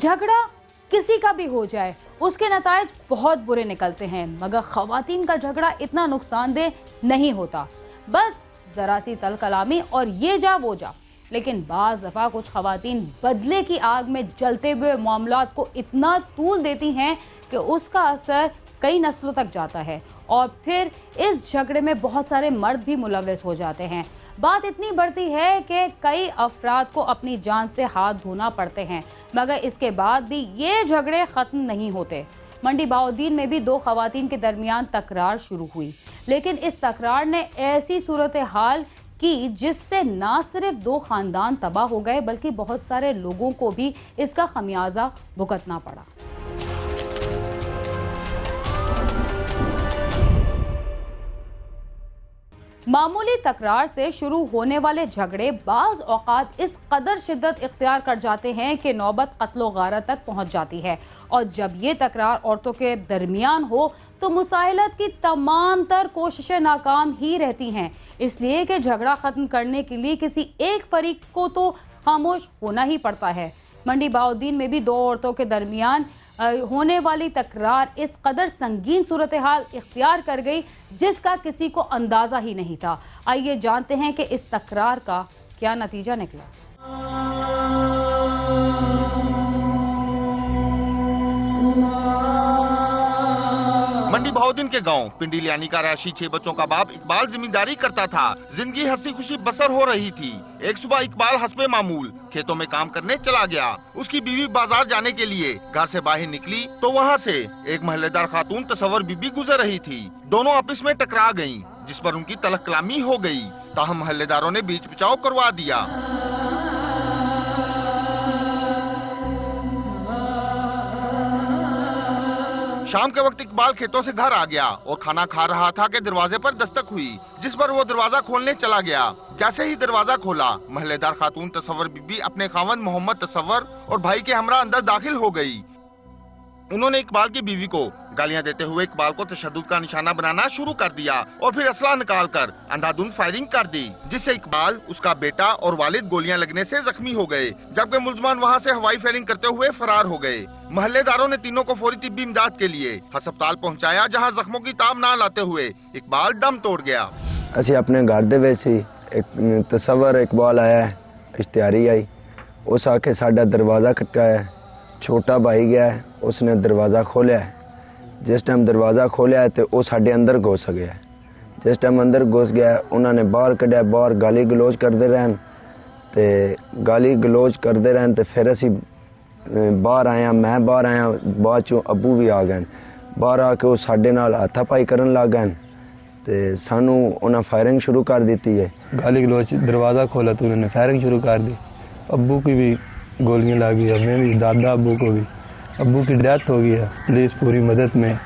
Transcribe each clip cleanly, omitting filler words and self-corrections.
झगड़ा किसी का भी हो जाए उसके नतायज बहुत बुरे निकलते हैं, मगर खवातीन का झगड़ा इतना नुकसानदेह नहीं होता। बस जरा सी तल कलामी और ये जा वो जा। लेकिन बाज दफा कुछ खवातीन बदले की आग में जलते हुए मामलात को इतना तूल देती हैं कि उसका असर कई नस्लों तक जाता है और फिर इस झगड़े में बहुत सारे मर्द भी मुलव्वस हो जाते हैं। बात इतनी बढ़ती है कि कई अफराद को अपनी जान से हाथ धोना पड़ते हैं, मगर इसके बाद भी ये झगड़े ख़त्म नहीं होते। मंडी बहाउद्दीन में भी दो खवातीन के दरमियान तकरार शुरू हुई, लेकिन इस तकरार ने ऐसी सूरत हाल की जिससे ना सिर्फ दो खानदान तबाह हो गए बल्कि बहुत सारे लोगों को भी इसका खमियाजा भुगतना पड़ा। मामूली तकरार से शुरू होने वाले झगड़े बाज़ औक़ात इस कदर शिद्दत इख्तियार कर जाते हैं कि नौबत क़त्ल व गारत तक पहुँच जाती है, और जब ये तकरार औरतों के दरमियान हो तो मुसाइलत की तमाम तर कोशिशें नाकाम ही रहती हैं, इसलिए कि झगड़ा ख़त्म करने के लिए किसी एक फरीक को तो खामोश होना ही पड़ता है। मंडी बहाउद्दीन में भी दो औरतों के दरमियान होने वाली तकरार इस कदर संगीन सूरत हाल इख्तियार कर गई जिसका किसी को अंदाज़ा ही नहीं था। आइए जानते हैं कि इस तकरार का क्या नतीजा निकला। मंडी बहाउद्दीन के गांव पिंडीलियानी का रहायशी 6 बच्चों का बाप इकबाल जिम्मेदारी करता था। जिंदगी हंसी खुशी बसर हो रही थी। एक सुबह इकबाल हस्बे मामूल खेतों में काम करने चला गया। उसकी बीवी बाजार जाने के लिए घर से बाहर निकली तो वहाँ से एक महल्लेदार खातून तसव्वुर बीबी गुजर रही थी। दोनों आपस में टकरा गयीं, जिस पर उनकी तलख कलामी हो गई। ताहम महल्लेदारों ने बीच बचाव करवा दिया। शाम के वक्त इकबाल खेतों से घर आ गया और खाना खा रहा था कि दरवाजे पर दस्तक हुई, जिस पर वो दरवाजा खोलने चला गया। जैसे ही दरवाजा खोला, महल्लेदार खातून तसव्वुर बीबी अपने खावंद मोहम्मद तसव्वुर और भाई के हमरा अंदर दाखिल हो गई। उन्होंने इकबाल की बीवी को गालियां देते हुए इकबाल को तशद्दुद का निशाना बनाना शुरू कर दिया और फिर असला निकालकर अंधाधुंध फायरिंग कर दी, जिससे इकबाल, उसका बेटा और वालिद गोलियां लगने से जख्मी हो गए, जबकि मुलजमान वहां से हवाई फायरिंग करते हुए फरार हो गए। महल्लेदारों ने तीनों को फौरी तिब्बी इमदाद के लिए हस्पताल पहुंचाया, जहां जख्मों की ताब ना लाते हुए इकबाल दम तोड़ गया। ਅਸੀਂ अपने घर ਦੇ ਵਿੱਚ ਸੀ, एक तसव्वुर इकबाल आया है, इश्तिहारी आई, उस आके साडा दरवाज़ा खटकाया, छोटा भाई गया है, उसने दरवाज़ा खोलिया है। जिस टाइम दरवाज़ा खोलिया है तो वो साडे अंदर घुस गया। जिस टाइम अंदर घुस गया उन्होंने बाहर कढ़िया, बाहर गाली गलोच करते रहन ते गाली गलोच करते रहन ते फिर असी बाहर आया, मैं बाहर आया, बाद चों अबू भी आ गए। बाहर आके वो साडे नाल हाथापाई करन लग गए ते सानू उन्हें फायरिंग शुरू कर दी है। गाली गलोच, दरवाज़ा खोला तो उन्होंने फायरिंग शुरू कर दी। अबू की भी गोलियां लगी, हमें भी, दादा अबू को भी। अबू की डेथ हो गई है। पुलिस पूरी मदद में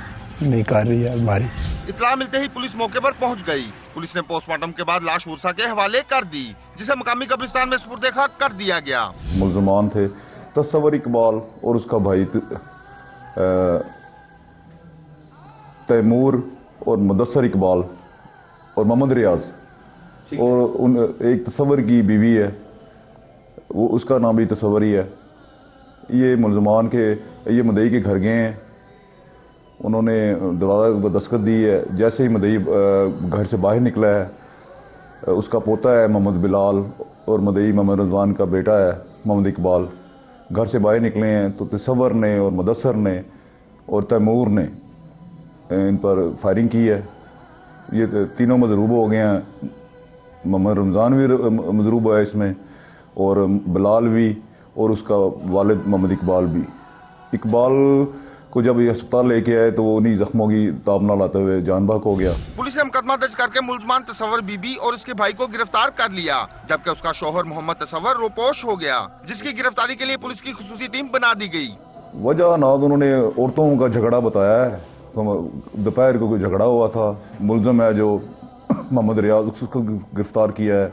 नहीं कर रही है हमारी। इत्तला मिलते ही पुलिस मौके पर पहुंच गई। पुलिस ने पोस्टमार्टम के बाद लाश उर्सा के हवाले कर दी, जिसे मकामी कब्रिस्तान में सुपुर्द खाक कर दिया गया। मुलजमान थे तसव्वुर इकबाल और उसका भाई तैमूर और मुदस्सर इकबाल और मोहम्मद रियाज और एक तसव्वुर की बीवी है, वो उसका नाम भी तसव्वुर ही है। ये मुलजमान के ये मदई के घर गए हैं, उन्होंने दरवाज़ा पर दस्तक दी है। जैसे ही मदई घर से बाहर निकला है, उसका पोता है मोहम्मद बिलाल और मदई मोहम्मद रज़वान का बेटा है मोहम्मद इकबाल, घर से बाहर निकले हैं तो तसव्वुर ने और मुदस्सर ने और तैमूर ने इन पर फायरिंग की है। ये तीनों मजरूब हो गए हैं। मोहम्मद रमज़ान भी मजरूब है इसमें, और बिलाल भी, और उसका वालिद मोहम्मद इकबाल भी। इकबाल को जब ये अस्पताल लेके आए तो वो उन्हीं जख्मों की ताब ना लाते हुए जान बहक हो गया। पुलिस ने मुकदमा दर्ज करके मुलजमान तसव्वुर बीबी और उसके भाई को गिरफ्तार कर लिया, जबकि उसका शौहर मोहम्मद तसव्वुर रोपोश हो गया, जिसकी गिरफ्तारी के लिए पुलिस की खुसूसी टीम बना दी गई। वजह नाद उन्होंने औरतों का झगड़ा बताया है। तो दोपहर को कोई झगड़ा हुआ था। मुलजम है जो मोहम्मद रियाज, उसको गिरफ्तार किया है,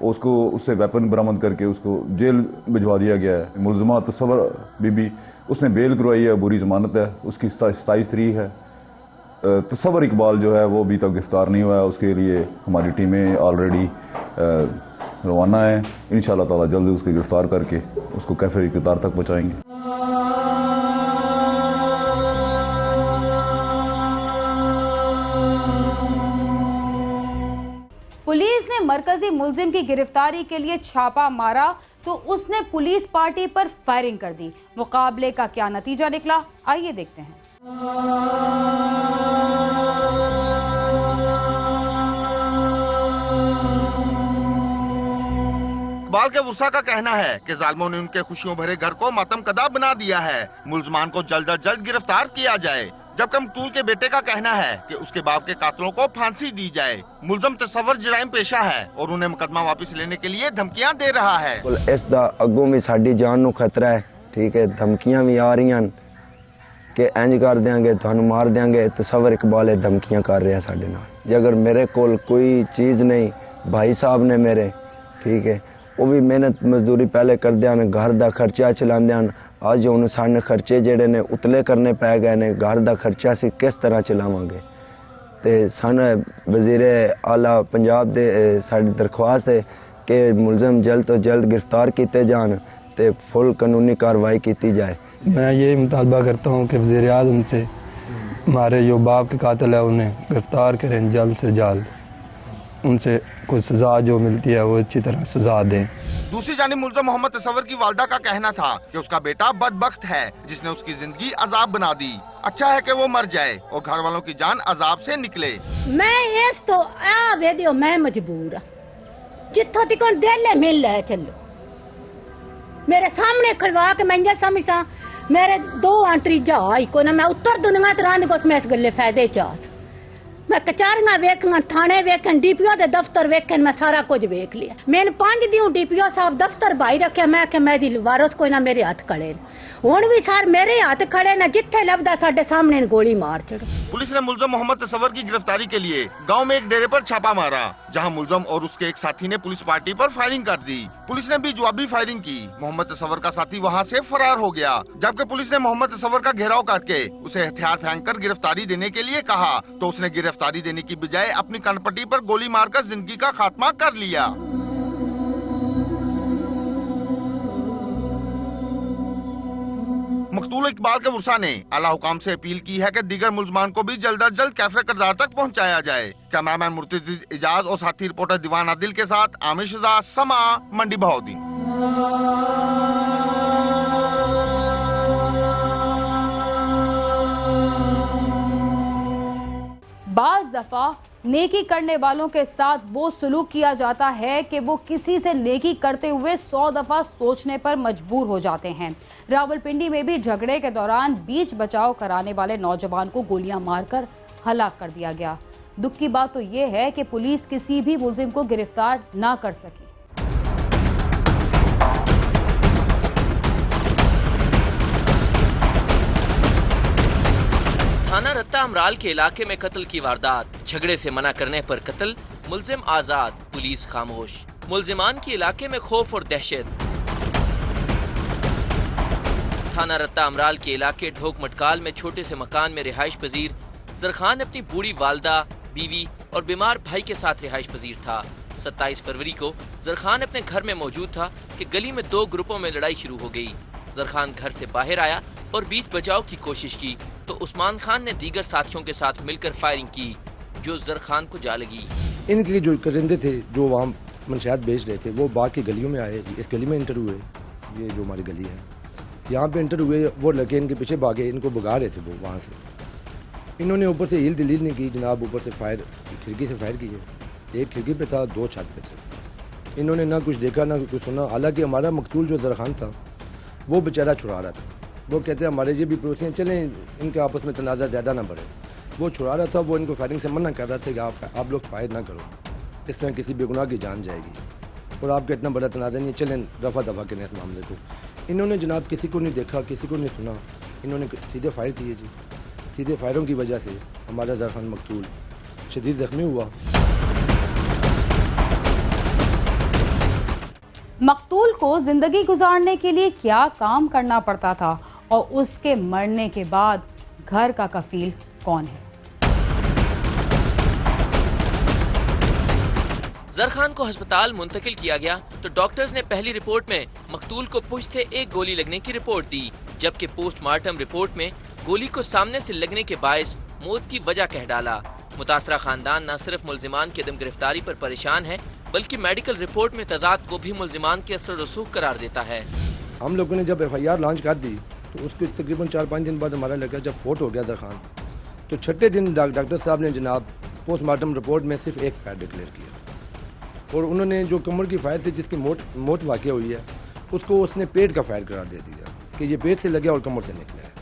उसको उससे वेपन बरामद करके उसको जेल भिजवा दिया गया है। मुलजमा तसव्वुर बीबी, उसने बेल करवाई है, बुरी जमानत है, उसकी 27 तारीख है। तसव्वुर इकबाल जो है वो अभी तक गिरफ्तार नहीं हुआ है। उसके लिए हमारी टीमें ऑलरेडी रवाना है। इंशाअल्लाह ताला जल्द उसको गिरफ्तार करके उसको कैफे इक़्तिदार तक पहुँचाएँगे। पुलिस ने मरकजी मुलजिम की गिरफ्तारी के लिए छापा मारा तो उसने पुलिस पार्टी पर फायरिंग कर दी। मुकाबले का क्या नतीजा निकला, आइए देखते हैं। इकबाल के वर्षा का कहना है कि जालिमों ने उनके खुशियों भरे घर को मातम कदा बना दिया है। मुलजमान को जल्द अज जल्द गिरफ्तार किया जाए। जबकि मकतूल के बेटे का कहना है कि उसके बाप के कातलों को फांसी दी जाए। मुलजम तस्वर जराइम पेशा है और उन्हें मुकदमा वापस लेने के लिए धमकियां दे रहा है। इस दा अगों भी साडी जान नू खतरा है, ठीक है। धमकियां भी आ रही कि इंज कर देंगे, थानू मार देंगे। तस्वर इकबाल धमकियां कर रहा है साडे नाल। जे अगर मेरे कोल कोई चीज़ नहीं, भाई साहब ने मेरे, ठीक है, वो भी मेहनत मजदूरी पहले करते हैं, घर का खर्चा चलाते हैं। अज हुण साडे खर्चे जिहड़े ने उतले करने पै गए ने। घर का खर्चा असीं किस तरह चलावांगे? ते सन वज़ीर आला पंजाब दे साडी दरख्वास्त है कि मुलजम जल्द तो जल्द गिरफ्तार किए जान ते फुल कानूनी कार्रवाई की जाए। मैं ये मुतालबा करता हूँ कि वज़ीर आज़म से हमारे जो बाप के कातिल है उन्हें गिरफ्तार करें जल्द से जल्द। उनसे कुछ सज़ा जो मिलती है वो अच्छी तरह सज़ा दें। दूसरी जानिब मुलजम मोहम्मद तस्वर की वालदा का कहना था कि उसका बेटा बदबख्त है जिसने उसकी जिंदगी अजाब बना दी। अच्छा है कि वो मर जाए और घर वालों की जान अजाब से निकले। मैं इस तो आ वेदियो मैं मजबूर हाँ, जिथों तक दिल है मिल है चलो मेरे सामने खड़वा के मैं समझा मेरे दो आंतरी जहाज को ना मैं उत्तर दुनिया तरह को मैं इस गले फायदे चास मैं कचारियां वेखन, थाने वेखन, डीपीओ दे दफ्तर वेखन, मैं सारा कुछ वेख लिया। मैंने 5 दिन डीपीओ साहब दफ्तर बाई रखे। मैं कि मैं दी वारस कोई ना मेरे हाथ खड़े हुण भी सार मेरे हाथ खड़े ना, जिथे लभदा साडे सामने गोली मार चढ़ो। पुलिस ने मुलजम मोहम्मद तस्वर की गिरफ्तारी के लिए गांव में एक डेरे पर छापा मारा, जहां मुलजम और उसके एक साथी ने पुलिस पार्टी पर फायरिंग कर दी। पुलिस ने भी जवाबी फायरिंग की। मोहम्मद तस्वर का साथी वहां से फरार हो गया। जबकि पुलिस ने मोहम्मद तस्वर का घेराव करके उसे हथियार फेंककर गिरफ्तारी देने के लिए कहा तो उसने गिरफ्तारी देने की बजाय अपनी कनपट्टी पर गोली मारकर जिंदगी का खात्मा कर लिया। मकतूल इकबाल के वर्षा ने आला हुकाम से अपील की है कि दीगर मुलजमान को भी जल्द अज जल्द कैफरे किरदार तक पहुंचाया जाए। कैमरामैन मुर्तज़ा इजाज और साथी रिपोर्टर दीवान आदिल के साथ आमिर शहजाद, समा, मंडी बहाउद्दीन। बाज दफा नेकी करने वालों के साथ वो सुलूक किया जाता है कि वो किसी से नेकी करते हुए 100 दफा सोचने पर मजबूर हो जाते हैं। रावलपिंडी में भी झगड़े के दौरान बीच बचाव कराने वाले नौजवान को गोलियां मारकर हलाक कर दिया गया। दुख की बात तो ये है कि पुलिस किसी भी मुलजिम को गिरफ्तार ना कर सकी। थाना रत्ता अमराल के इलाके में कत्ल की वारदात, झगड़े से मना करने पर कत्ल, मुलजिम आजाद, पुलिस खामोश। मुलजिमान की इलाके में खौफ और दहशत। थाना रत्ता अमराल के इलाके ढोक मटकाल में छोटे से मकान में रिहाइश पजीर जरखान अपनी बूढ़ी वालदा, बीवी और बीमार भाई के साथ रिहाइश पजीर था। 27 फरवरी को जरखान अपने घर में मौजूद था कि गली में 2 ग्रुपों में लड़ाई शुरू हो गई। जरखान घर से बाहर आया और बीच बचाव की कोशिश की तो उस्मान खान ने दीगर साथियों के साथ मिलकर फायरिंग की जो जरखान को जा लगी। इनके जो करिंदे थे जो वहाँ मंशियात बेच रहे थे वो बाकी गलियों में आए, इस गली में इंटर हुए। ये जो हमारी गली है यहाँ पे इंटर हुए, वो लड़के इनके पीछे भागे, इनको भगा रहे थे वो वहाँ से। इन्होंने ऊपर से हील दलील नहीं की जनाब, ऊपर से फायर खिड़की से फायर किए। एक खिड़की पे था, 2 छत पे थे। इन्होंने ना कुछ देखा ना कुछ सुना। हालांकि हमारा मकतूल जो जरखान था वो बेचारा छुड़ा रहा था। वो कहते हैं हमारे ये भी पड़ोसी हैं, चलें इनके आपस में तनाज़ा ज़्यादा ना बढ़े। वो छुड़ा रहा था, वो इनको फायरिंग से मना कर रहा था कि आप लोग फायर ना करो, इस तरह किसी बेगुनाह की जान जाएगी और आपका इतना बड़ा तनाज़ा नहीं है, चलें रफा दफा करें इस मामले को। इन्होंने जनाब किसी को नहीं देखा, किसी को नहीं सुना, इन्होंने सीधे फायर किए जी। सीधे फायरों की वजह से हमारा जरखान मकतूल शदीद ज़ख्मी हुआ। मकतूल को जिंदगी गुजारने के लिए क्या काम करना पड़ता था और उसके मरने के बाद घर का कफील कौन है? जरखान को अस्पताल मुंतकिल किया गया तो डॉक्टर्स ने पहली रिपोर्ट में मकतूल को पुश्त से 1 गोली लगने की रिपोर्ट दी, जबकि पोस्टमार्टम रिपोर्ट में गोली को सामने से लगने के बायस मौत की वजह कह डाला। मुतासरा खानदान न सिर्फ मुल्जिमान की अदम गिरफ्तारी पर परेशान है बल्कि मेडिकल रिपोर्ट में तजाद को भी मुल्जिमान के असर रसूख करार देता है। हम लोगों ने जब FIR लॉन्च कर दी तो उसके तकरीबन 4-5 दिन बाद हमारा लड़का जब फोट हो गया जरखान, तो छठे दिन डॉक्टर साहब ने जनाब पोस्टमार्टम रिपोर्ट में सिर्फ एक फायर डिक्लेयर किया और उन्होंने जो कमर की फायर से जिसकी मौत वाक़या हुई है उसको उसने पेट का फायर करार दे दिया कि ये पेट से लगे और कमर से निकला है।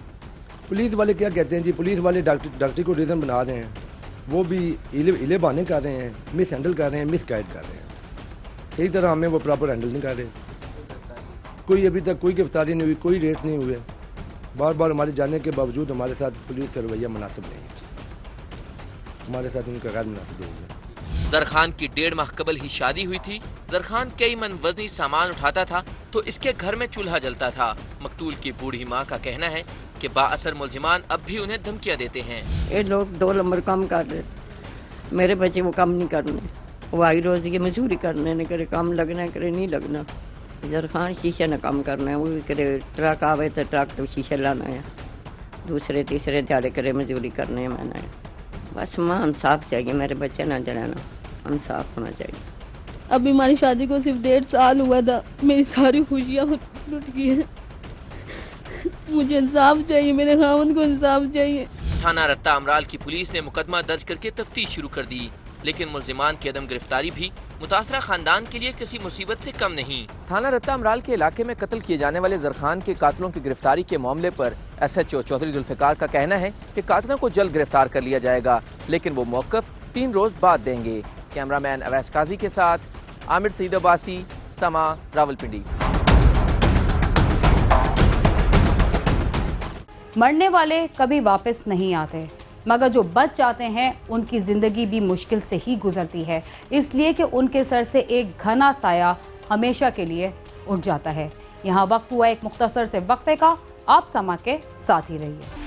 पुलिस वाले क्या कहते हैं जी, पुलिस वाले डॉक्टर को रीज़न बना रहे हैं, वो भी इले बहाने कर रहे हैं, मिस हैंडल कर रहे हैं, मिस गाइड कर रहे हैं, सही तरह हमें वो प्रॉपर हैंडल नहीं कर रहे। कोई अभी तक कोई गिरफ्तारी नहीं हुई, कोई रेट्स नहीं हुए। बार बार हमारे जाने के बावजूद हमारे साथ पुलिस का रवैया मुनासिब नहीं है, हमारे साथ उनका गैर मुनासिब हो गया। जरखान की 1.5 माह कबल ही शादी हुई थी। जरखान कई मन वजनी सामान उठाता था तो इसके घर में चूल्हा जलता था। मकतूल की बूढ़ी माँ का कहना है कि बाअसर मुल्जिमान अब भी उन्हें धमकियाँ देते हैं। ये लोग 2 नंबर काम कर रहे, मेरे बच्चे वो काम नहीं करने, वो आई रोज़ की मजदूरी करने ने करे, काम लगना करे नहीं लगना। जरखान शीशे न काम करना है, वो भी करे ट्रक आवे तो ट्रक तो शीशे लाना है, दूसरे तीसरे दिहाड़े करे मजदूरी करने है। मैंने बस माँ इंसाफ चाहिए, मेरे बच्चे ना जलाना, इंसाफ होना चाहिए। अभी हमारी शादी को सिर्फ 1.5 साल हुआ था, मेरी सारी खुशियाँ लुट गई हैं। मुझे इंसाफ चाहिए, मेरे खामन को इंसाफ चाहिए। थाना रत्ता अमराल की पुलिस ने मुकदमा दर्ज करके तफ्तीश शुरू कर दी, लेकिन मुल्जिमान की अदम गिरफ्तारी भी मुतासरा खानदान के लिए किसी मुसीबत से कम नहीं। थाना रत्ता अमराल के इलाके में कत्ल किए जाने वाले जरखान के कातलों की गिरफ्तारी के मामले पर SHO चौधरी जुल्फिकार का कहना है कि कातलों को जल्द गिरफ्तार कर लिया जाएगा, लेकिन वो मौकफ 3 रोज बाद देंगे। कैमरामैन अवैस काजी के साथ आमिर सईद अब्बासी, समा, रावलपिंडी। मरने वाले कभी वापस नहीं आते, मगर जो बच जाते हैं उनकी ज़िंदगी भी मुश्किल से ही गुजरती है, इसलिए कि उनके सर से एक घना साया हमेशा के लिए उठ जाता है। यहाँ वक्त हुआ एक मुख्तसर से वक्फे का, आप समा के साथ ही रहिए।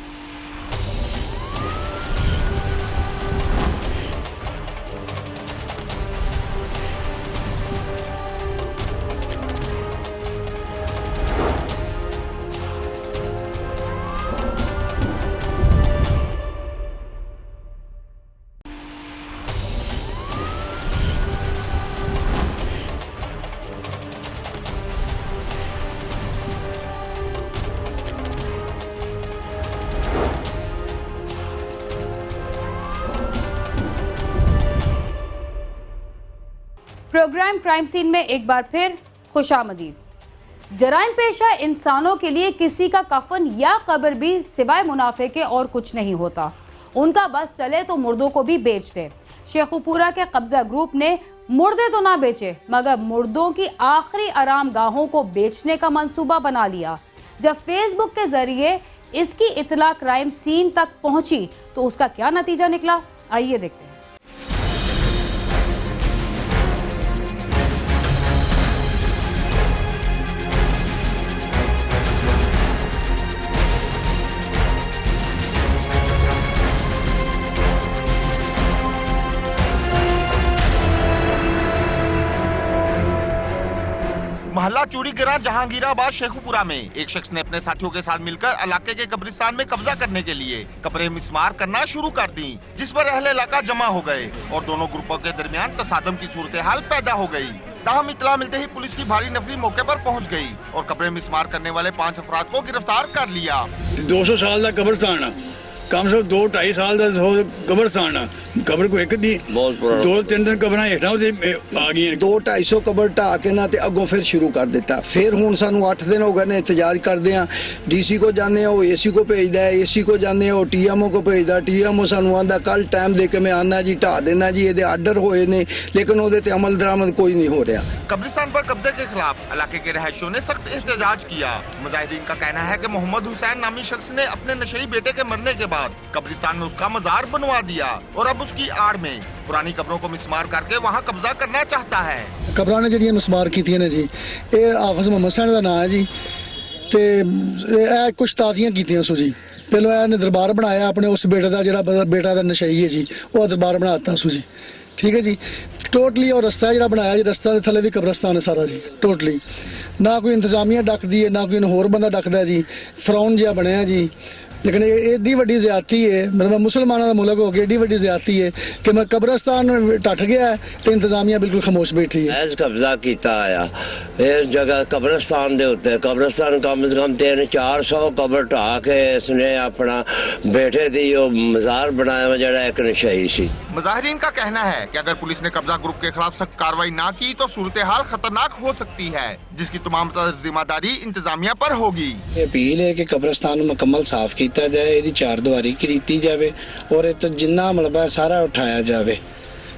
प्रोग्राम क्राइम सीन में एक बार फिर खुशामदीद। जराइम पेशा इंसानों के लिए किसी का कफन या कब्र भी सिवाय मुनाफे के और कुछ नहीं होता। उनका बस चले तो मुर्दों को भी बेच दे। शेखुपुरा के कब्जा ग्रुप ने मुर्दे तो ना बेचे, मगर मुर्दों की आखिरी आराम गाहों को बेचने का मंसूबा बना लिया। जब फेसबुक के जरिए इसकी इतला क्राइम सीन तक पहुंची तो उसका क्या नतीजा निकला, आइए देखते हैं। मोहल्ला चूड़ीगरा जहांगीराबाद शेखुपुरा में एक शख्स ने अपने साथियों के साथ मिलकर इलाके के कब्रिस्तान में कब्जा करने के लिए कब्रें मिस्मार करना शुरू कर दी, जिस पर अहले इलाका जमा हो गए और दोनों ग्रुपों के दरमियान तसादम की सूरत हाल पैदा हो गई। ताहम इतला मिलते ही पुलिस की भारी नफरी मौके पर पहुंच गई और कब्रें मिस्मार करने वाले 5 अफराद को गिरफ्तार कर लिया। 200 साल का कब्रिस्तान कम से कम 2-2.5 साल का कब्रिस्तान कब्र को एक दी 2-3 कब्रां हेठां आ गई 200-250 कब्र ढा के ना ते अगों फिर शुरू कर दिता। फिर हुण सानू 8 दिन हो गए ने इंतजार करदे आ। DC को जाने ओ AC को भेजदा है, AC को जाने ओ TMO को भेजदा, TMO सानू आंदा कल टाइम दे के मैं आना जी ढा देना जी, ये आर्डर होए ने लेकिन ओदे ते अमल दरामद कोई नहीं हो रहा। कब्रिस्तान पर कब्जे के खिलाफ इलाके के रहायशियों ने सख्त एहतजाज किया। मुजाहिदीन का कहना है कि मोहम्मद हुसैन नामी शख्स ने अपने नशई बेटे के मरने के बाद कब्रिस्तान में उसका मजार बनवा दिया और अब उसकी आड़ में पुरानी कब्रों को मिस्मार करके वहाँ कब्जा करना चाहता है। कब्रां ने जिहड़ियां मिस्मार कीतियां ने जी, ये हाफिज मोहम्मद हुसैन दा नाम है जी, ते ए कुछ ताज़ियां कीतियां सो जी। पहलों इन्हें दरबार बनाया अपने उस बेटे का जिहड़ा बेटा दा नशई है जी, वो दरबार बनाता सो जी, ठीक है जी। टोटली और रस्ता जिहड़ा बनाया जी, रस्ता दे थल्ले भी कब्रिस्तान है सारा जी। टोटली ना कोई इंतजामिया डकदी है, ना कोई होर बंदा डकदा जी। फरौन जिहा बनया जी, लेकिन ये एडी वड्डी ज्यादती है, मतलब मुसलमानों का मुल्क हो गया, एडी वड्डी ज्यादती है कि मैं कब्रस्तान टट गया है तो इंतजामिया बिल्कुल खामोश बैठी है। ऐस कब्जा किया आया इस जगह कब्रस्तान दे उत्ते, कब्रस्तान कम से कम 300-400 कब्र ढा के इसने अपना बेटे दी मजार बनाया जड़ा एक नशई सी। मुजाहिरीन का कहना है कि अगर पुलिस ने कब्जा ग्रुप के खिलाफ सख्त कार्रवाई ना की तो सूरत हाल खतरनाक हो सकती है, जिसकी तमाम जिम्मेदारी इंतजामिया पर होगी। अपील है कि कब्रस्तान मुकम्मल साफ किया जाए, इसकी चारदीवारी की जाए और ये तो जिन्ना मलबा सारा उठाया जाए।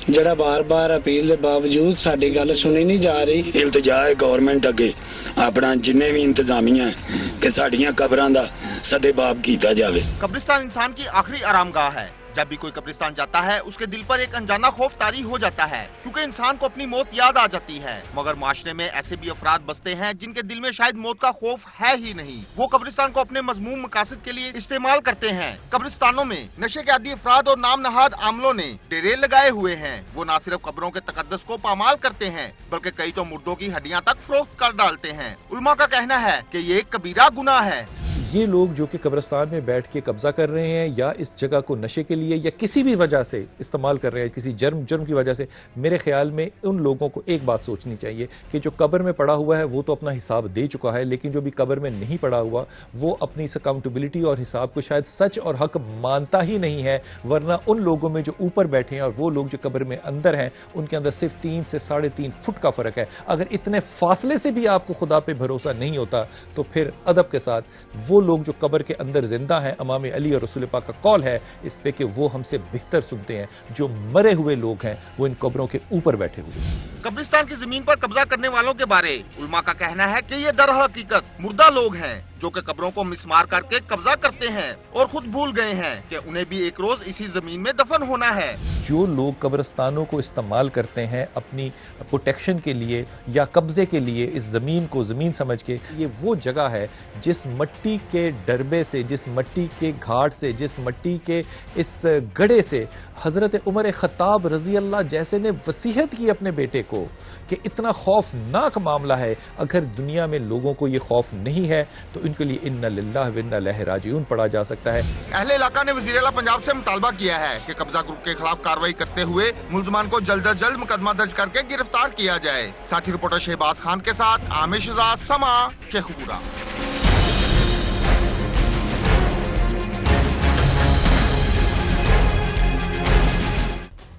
जड़ा बार बार अपील के बावजूद साडी गल सुनी नहीं जा रही। इल्तजा है गवर्नमेंट अगे अपना जिन्ने भी इंतजामिया कि साडियां कब्रां दा सदेबाब किया जाए। कब्रिस्तान इंसान की आखिरी आरामगाह है। जब भी कोई कब्रिस्तान जाता है उसके दिल पर एक अनजाना खौफ तारी हो जाता है, क्योंकि इंसान को अपनी मौत याद आ जाती है। मगर माशरे में ऐसे भी अफराद बसते हैं जिनके दिल में शायद मौत का खौफ है ही नहीं। वो कब्रिस्तान को अपने मजमूम मकासद के लिए इस्तेमाल करते हैं। कब्रिस्तानों में नशे के आदी अफराद और नाम नहाद आमलों ने डेरे लगाए हुए हैं। वो न सिर्फ कब्रों के तकद्दस को पामाल करते हैं बल्कि कई तो मुर्दों की हड्डियां तक फरोख्त कर डालते हैं। उलमा का कहना है कि ये एक कबीरा गुनाह है। ये लोग जो कि कब्रिस्तान में बैठ के कब्जा कर रहे हैं या इस जगह को नशे के लिए या किसी भी वजह से इस्तेमाल कर रहे हैं, किसी जुर्म की वजह से, मेरे ख्याल में उन लोगों को एक बात सोचनी चाहिए कि जो कब्र में पड़ा हुआ है वो तो अपना हिसाब दे चुका है, लेकिन जो भी कब्र में नहीं पड़ा हुआ वो अपनी इस अकाउंटेबिलिटी और हिसाब को शायद सच और हक मानता ही नहीं है। वरना उन लोगों में जो ऊपर बैठे हैं और वो लोग जो कब्र में अंदर हैं, उनके अंदर सिर्फ 3 से 3.5 फुट का फ़र्क है। अगर इतने फासले से भी आपको खुदा पे भरोसा नहीं होता तो फिर अदब के साथ वो लोग जो कब्र के अंदर जिंदा हैं, इमाम अली और रसूल पाक का कौल है इस पे कि वो हमसे बेहतर सुनते हैं। जो मरे हुए लोग हैं वो इन कब्रों के ऊपर बैठे हुए हैं। कब्रिस्तान की जमीन पर कब्जा करने वालों के बारे उलमा का कहना है कि ये दरहकीकत मुर्दा लोग हैं जो कि कब्रों को मिसमार करके कब्जा करते हैं और खुद भूल गए हैं कि उन्हें भी एक रोज इसी जमीन में दफन होना है। जो लोग कब्रिस्तानों को इस्तेमाल करते हैं अपनी प्रोटेक्शन के लिए या कब्जे के लिए, इस ज़मीन को ज़मीन समझ के, ये वो जगह है जिस मिट्टी के डरबे से, जिस मिट्टी के घाट से, जिस मिट्टी के इस गड्ढे से हज़रत उमर ख़त्ताब रज़ी अल्लाह जैसे ने वसीयत की अपने बेटे को कि इतना खौफनाक मामला है। अगर दुनिया में लोगों को ये खौफ नहीं है तो इनके लिए इन्ना लिल्लाहि व इन्ना इलैहि राजिऊन पढ़ा जा सकता है। अहले इलाका ने वज़ीर आला पंजाब से मुतालबा किया है कि कब्जा ग्रुप के खिलाफ कार्रवाई करते हुए मुलजमान को जल्द अज जल्द मुकदमा दर्ज करके गिरफ्तार किया जाए। साथी रिपोर्टर शहबाज खान के साथ आमिर शहजाद, समा, शेखपुरा।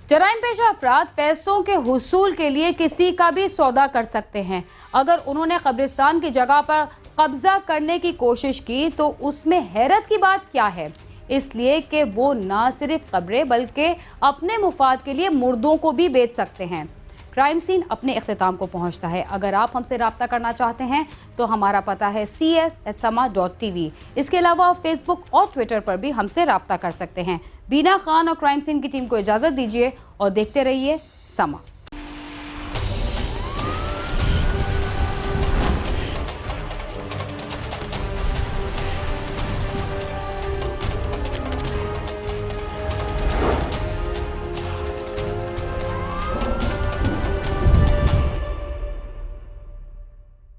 जराइम पेशा अफराद पैसों के हुसूल के लिए किसी का भी सौदा कर सकते हैं। अगर उन्होंने कब्रिस्तान की जगह पर कब्जा करने की कोशिश की तो उसमें हैरत की बात क्या है, इसलिए कि वो ना सिर्फ कब्रें बल्कि अपने मुफाद के लिए मुर्दों को भी बेच सकते हैं। क्राइम सीन अपने इख्तिताम को पहुंचता है। अगर आप हमसे रब्ता करना चाहते हैं तो हमारा पता है cs@sama.tv। इसके अलावा आप फेसबुक और ट्विटर पर भी हमसे रब्ता कर सकते हैं। बीना खान और क्राइम सीन की टीम को इजाज़त दीजिए और देखते रहिए समा।